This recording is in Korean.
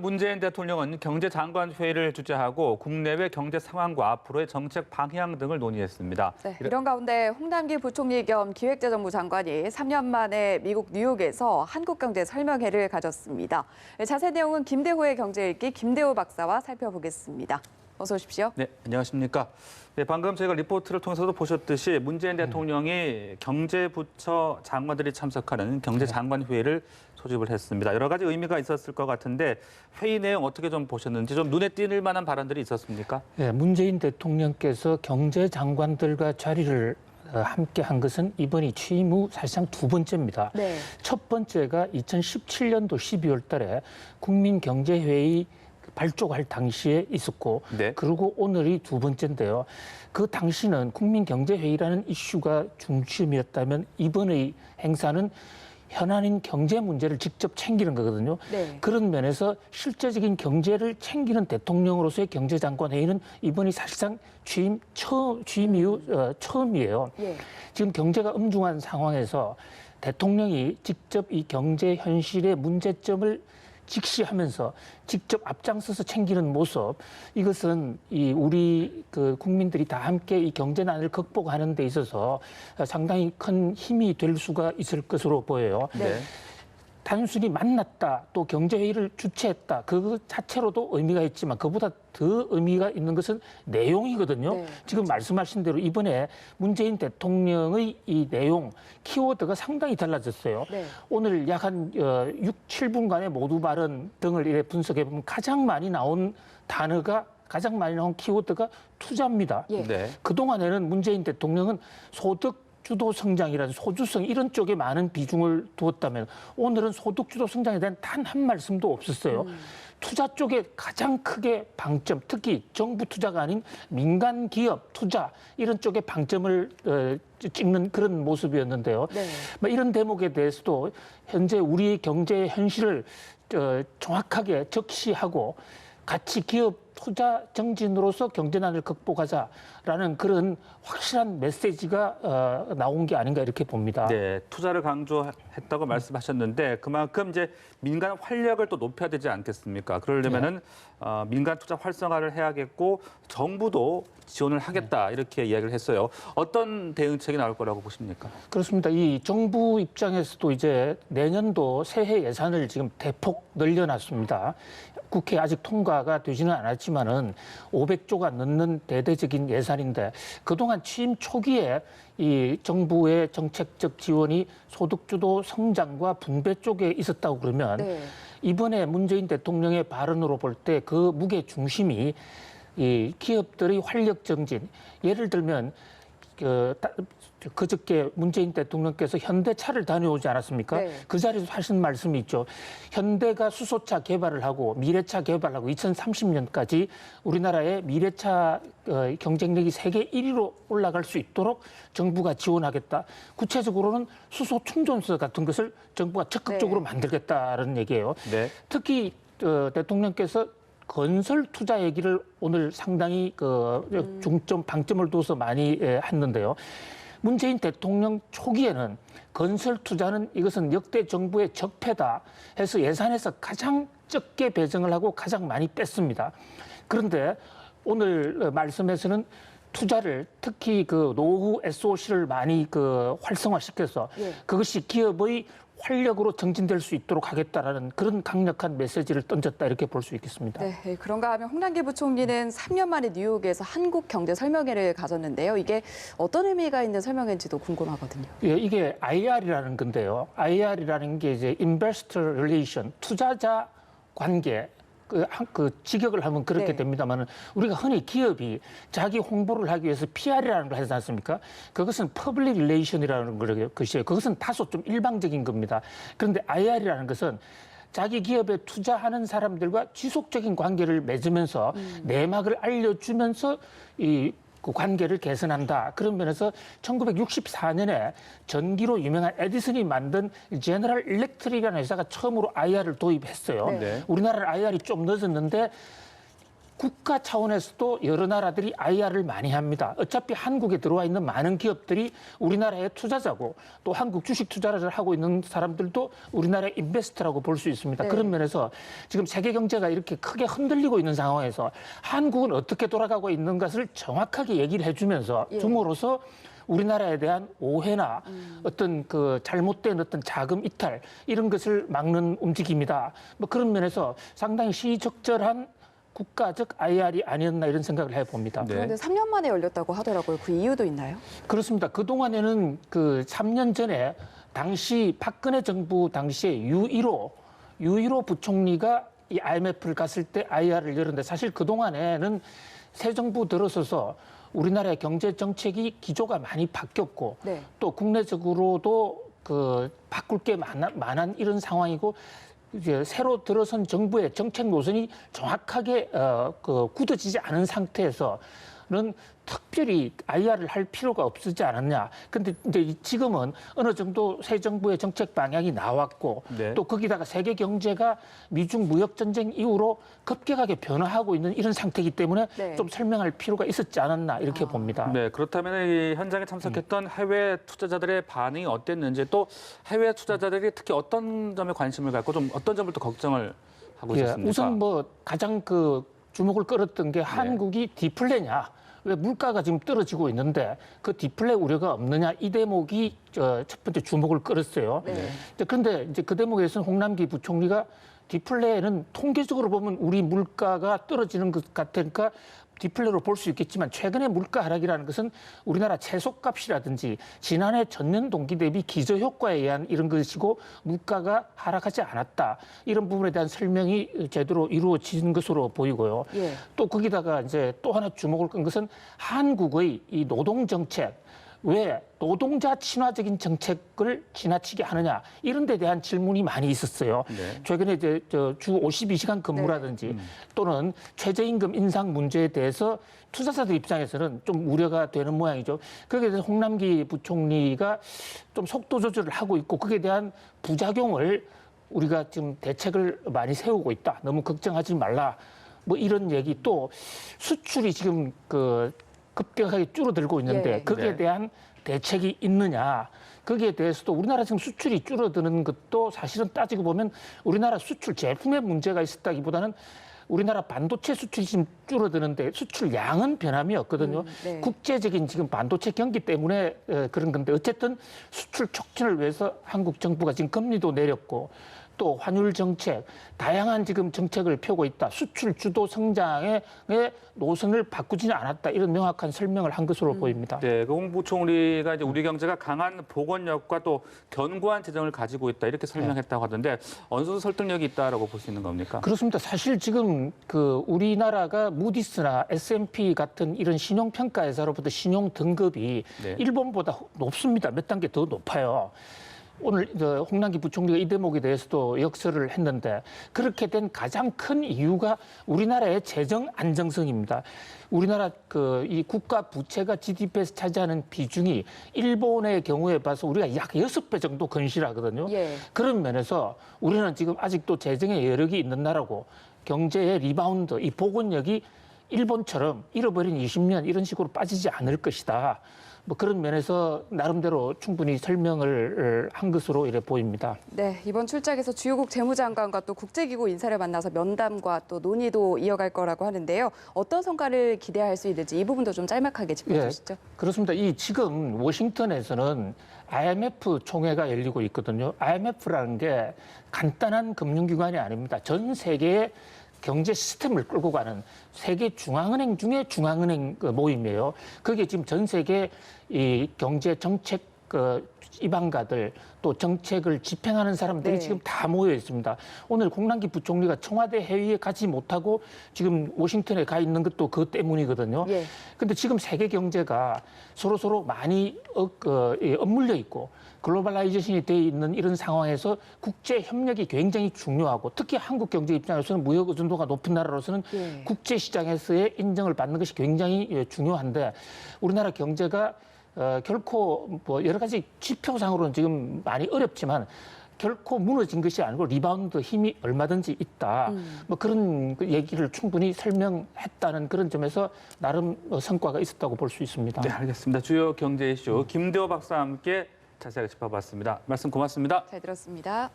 문재인 대통령은 경제장관 회의를 주재하고 국내외 경제 상황과 앞으로의 정책 방향 등을 논의했습니다. 네, 이런 가운데 홍남기 부총리 겸 기획재정부 장관이 3년 만에 미국 뉴욕에서 한국경제 설명회를 가졌습니다. 자세한 내용은 김대호의 경제읽기 김대호 박사와 살펴보겠습니다. 어서 오십시오. 네, 안녕하십니까. 네, 방금 저희가 리포트를 통해서도 보셨듯이 문재인 대통령이 경제부처 장관들이 참석하는 경제장관 회의를 소집을 했습니다. 여러 가지 의미가 있었을 것 같은데 회의 내용 어떻게 좀 보셨는지 좀 눈에 띌 만한 발언들이 있었습니까? 네, 문재인 대통령께서 경제장관들과 자리를 함께 한 것은 이번이 취임 후 사실상 두 번째입니다. 네. 첫 번째가 2017년도 12월 달에 국민경제회의 발족할 당시에 있었고, 네. 그리고 오늘이 두 번째인데요. 그 당시는 국민경제회의라는 이슈가 중심이었다면 이번의 행사는 현안인 경제 문제를 직접 챙기는 거거든요. 네. 그런 면에서 실제적인 경제를 챙기는 대통령으로서의 경제장관 회의는 이번이 사실상 취임 이후 처음이에요. 예. 지금 경제가 엄중한 상황에서 대통령이 직접 이 경제 현실의 문제점을 직시하면서 직접 앞장서서 챙기는 모습, 이것은 우리 국민들이 다 함께 이 경제난을 극복하는 데 있어서 상당히 큰 힘이 될 수가 있을 것으로 보여요. 네. 단순히 만났다, 또 경제회의를 주최했다, 그 자체로도 의미가 있지만 그보다 더 의미가 있는 것은 내용이거든요. 네, 지금 말씀하신 대로 이번에 문재인 대통령의 이 내용, 키워드가 상당히 달라졌어요. 네. 오늘 약 한 6, 7분간의 모두 발언 등을 이렇게 분석해보면 가장 많이 나온 키워드가 투자입니다. 예. 네. 그동안에는 문재인 대통령은 소득 주도 성장이라든지 소주성 이런 쪽에 많은 비중을 두었다면 오늘은 소득주도 성장에 대한 단 한 말씀도 없었어요. 투자 쪽에 가장 크게 방점, 특히 정부 투자가 아닌 민간 기업 투자 이런 쪽에 방점을 찍는 그런 모습이었는데요. 네. 이런 대목에 대해서도 현재 우리의 경제 현실을 정확하게 적시하고 같이 기업 투자 정진으로서 경제난을 극복하자라는 그런 확실한 메시지가 나온 게 아닌가 이렇게 봅니다. 네, 투자를 강조했다고 말씀하셨는데 그만큼 이제 민간 활력을 또 높여야 되지 않겠습니까? 그러려면은 민간 투자 활성화를 해야겠고 정부도 지원을 하겠다 이렇게 이야기를 했어요. 어떤 대응책이 나올 거라고 보십니까? 그렇습니다. 이 정부 입장에서도 이제 내년도 새해 예산을 지금 대폭 늘려놨습니다. 국회 아직 통과가 되지는 않았지만은 500조가 넘는 대대적인 예산인데 그동안 취임 초기에 이 정부의 정책적 지원이 소득주도 성장과 분배 쪽에 있었다고 그러면 네. 이번에 문재인 대통령의 발언으로 볼 때 그 무게 중심이 이 기업들의 활력 정진, 예를 들면 그저께 문재인 대통령께서 현대차를 다녀오지 않았습니까? 네. 그 자리에서 하신 말씀이 있죠. 현대가 수소차 개발을 하고 미래차 개발을 하고 2030년까지 우리나라의 미래차 경쟁력이 세계 1위로 올라갈 수 있도록 정부가 지원하겠다. 구체적으로는 수소 충전소 같은 것을 정부가 적극적으로 만들겠다는 얘기예요. 네. 특히 대통령께서 건설 투자 얘기를 오늘 상당히 중점 방점을 둬서 많이 했는데요. 문재인 대통령 초기에는 건설 투자는 이것은 역대 정부의 적폐다 해서 예산에서 가장 적게 배정을 하고 가장 많이 뺐습니다. 그런데 오늘 말씀에서는 투자를 특히 노후 SOC를 많이 활성화시켜서 그것이 기업의 활력으로 정진될 수 있도록 하겠다라는 그런 강력한 메시지를 던졌다 이렇게 볼 수 있겠습니다. 네, 그런가 하면 홍남기 부총리는 3년 만에 뉴욕에서 한국 경제 설명회를 가졌는데요. 이게 어떤 의미가 있는 설명회인지도 궁금하거든요. 예, 이게 IR이라는 건데요. IR이라는 게 이제 Investor Relation, 투자자 관계. 그 직역을 하면 그렇게 됩니다만 우리가 흔히 기업이 자기 홍보를 하기 위해서 PR이라는 걸 하지 않습니까? 그것은 Public Relation이라는 것이에요. 그것은 다소 좀 일방적인 겁니다. 그런데 IR이라는 것은 자기 기업에 투자하는 사람들과 지속적인 관계를 맺으면서 내막을 알려주면서 그 관계를 개선한다. 그런 면에서 1964년에 전기로 유명한 에디슨이 만든 제너럴 일렉트릭이라는 회사가 처음으로 IR을 도입했어요. 네. 우리나라는 IR이 좀 늦었는데 국가 차원에서도 여러 나라들이 IR을 많이 합니다. 어차피 한국에 들어와 있는 많은 기업들이 우리나라의 투자자고 또 한국 주식 투자를 하고 있는 사람들도 우리나라의 인베스터라고 볼 수 있습니다. 네. 그런 면에서 지금 세계 경제가 이렇게 크게 흔들리고 있는 상황에서 한국은 어떻게 돌아가고 있는 것을 정확하게 얘기를 해주면서 예. 줌으로써 우리나라에 대한 오해나 어떤 그 잘못된 어떤 자금 이탈 이런 것을 막는 움직임이다. 뭐 그런 면에서 상당히 시적절한 국가적 IR이 아니었나 이런 생각을 해봅니다. 네. 그런데 3년 만에 열렸다고 하더라고요. 그 이유도 있나요? 그렇습니다. 그동안에는 그 3년 전에 당시 박근혜 정부 당시에 유일호 부총리가 이 IMF를 갔을 때 IR을 열었는데 사실 그동안에는 새 정부 들어서서 우리나라의 경제 정책이 기조가 많이 바뀌었고 네. 또 국내적으로도 그 바꿀 게 많은 이런 상황이고 이제 새로 들어선 정부의 정책 노선이 정확하게 굳어지지 않은 상태에서는 특별히 IR을 할 필요가 없지 않았냐. 근데 이제 지금은 어느 정도 새 정부의 정책 방향이 나왔고 네. 또 거기다가 세계 경제가 미중 무역 전쟁 이후로 급격하게 변화하고 있는 이런 상태이기 때문에 네. 좀 설명할 필요가 있었지 않았나 이렇게 봅니다. 네, 그렇다면 이 현장에 참석했던 해외 투자자들의 반응이 어땠는지 또 해외 투자자들이 특히 어떤 점에 관심을 갖고 좀 어떤 점을 또 걱정을 하고 예, 있었습니까? 우선 뭐 가장 그 주목을 끌었던 게 한국이 디플레냐. 왜 물가가 지금 떨어지고 있는데 그 디플레 우려가 없느냐 이 대목이 첫 번째 주목을 끌었어요. 네. 그런데 이제 그 대목에서는 홍남기 부총리가 디플레는 통계적으로 보면 우리 물가가 떨어지는 것 같으니까 디플레로 볼 수 있겠지만 최근의 물가 하락이라는 것은 우리나라 채소값이라든지 지난해 전년 동기 대비 기저효과에 의한 이런 것이고 물가가 하락하지 않았다. 이런 부분에 대한 설명이 제대로 이루어지는 것으로 보이고요. 예. 또 거기다가 이제 또 하나 주목을 끈 것은 한국의 이 노동 정책 왜 노동자 친화적인 정책을 지나치게 하느냐 이런 데 대한 질문이 많이 있었어요. 네. 최근에 이제 주 52시간 근무라든지 또는 최저임금 인상 문제에 대해서 투자자들 입장에서는 좀 우려가 되는 모양이죠. 거기에 대해서 홍남기 부총리가 좀 속도 조절을 하고 있고 거기에 대한 부작용을 우리가 지금 대책을 많이 세우고 있다. 너무 걱정하지 말라. 뭐 이런 얘기 또 수출이 지금 그 급격하게 줄어들고 있는데 예. 거기에 네. 대한 대책이 있느냐. 거기에 대해서도 우리나라 지금 수출이 줄어드는 것도 사실은 따지고 보면 우리나라 수출 제품에 문제가 있었다기보다는 우리나라 반도체 수출이 지금 줄어드는데 수출 양은 변함이 없거든요. 네. 국제적인 지금 반도체 경기 때문에 그런 건데 어쨌든 수출 촉진을 위해서 한국 정부가 지금 금리도 내렸고 또 환율 정책, 다양한 지금 정책을 펴고 있다. 수출 주도 성장의 노선을 바꾸지는 않았다. 이런 명확한 설명을 한 것으로 보입니다. 네, 그 홍 부총리가 이제 우리 경제가 강한 복원력과 또 견고한 재정을 가지고 있다 이렇게 설명했다고 하던데 어느 정도 설득력이 있다라고 볼 수 있는 겁니까? 그렇습니다. 사실 지금 그 우리나라가 무디스나 S&P 같은 이런 신용평가회사로부터 신용 등급이 네. 일본보다 높습니다. 몇 단계 더 높아요. 오늘 홍남기 부총리가 이 대목에 대해서도 역설을 했는데 그렇게 된 가장 큰 이유가 우리나라의 재정 안정성입니다. 우리나라 이 국가 부채가 GDP에서 차지하는 비중이 일본의 경우에 봐서 우리가 약 6배 정도 건실하거든요. 예. 그런 면에서 우리는 지금 아직도 재정의 여력이 있는 나라고 경제의 리바운드, 이 복원력이 일본처럼 잃어버린 20년 이런 식으로 빠지지 않을 것이다. 뭐 그런 면에서 나름대로 충분히 설명을 한 것으로 이래 보입니다. 네, 이번 출장에서 주요국 재무장관과 또 국제기구 인사를 만나서 면담과 또 논의도 이어갈 거라고 하는데요. 어떤 성과를 기대할 수 있는지 이 부분도 좀 짤막하게 짚어주시죠. 예, 그렇습니다. 지금 워싱턴에서는 IMF 총회가 열리고 있거든요. IMF라는 게 간단한 금융기관이 아닙니다. 전 세계의 경제 시스템을 끌고 가는 세계 중앙은행 중에 중앙은행 모임이에요. 그게 지금 전 세계 이 경제 정책 입안가들 또 정책을 집행하는 사람들이 네. 지금 다 모여 있습니다. 오늘 홍남기 부총리가 청와대 회의에 가지 못하고 지금 워싱턴에 가 있는 것도 그것 때문이거든요. 예. 근데 지금 세계 경제가 서로 많이 엇물려 있고 글로벌라이제이션이 돼 있는 이런 상황에서 국제 협력이 굉장히 중요하고 특히 한국 경제 입장에서는 무역 의존도가 높은 나라로서는 예. 국제 시장에서의 인정을 받는 것이 굉장히 중요한데 우리나라 경제가 결코 뭐 여러 가지 지표상으로는 지금 많이 어렵지만 결코 무너진 것이 아니고 리바운드 힘이 얼마든지 있다. 뭐 그런 그 얘기를 충분히 설명했다는 그런 점에서 나름 성과가 있었다고 볼 수 있습니다. 네, 알겠습니다. 주요 경제 이슈 김대호 박사와 함께 자세하게 짚어봤습니다. 말씀 고맙습니다. 잘 들었습니다.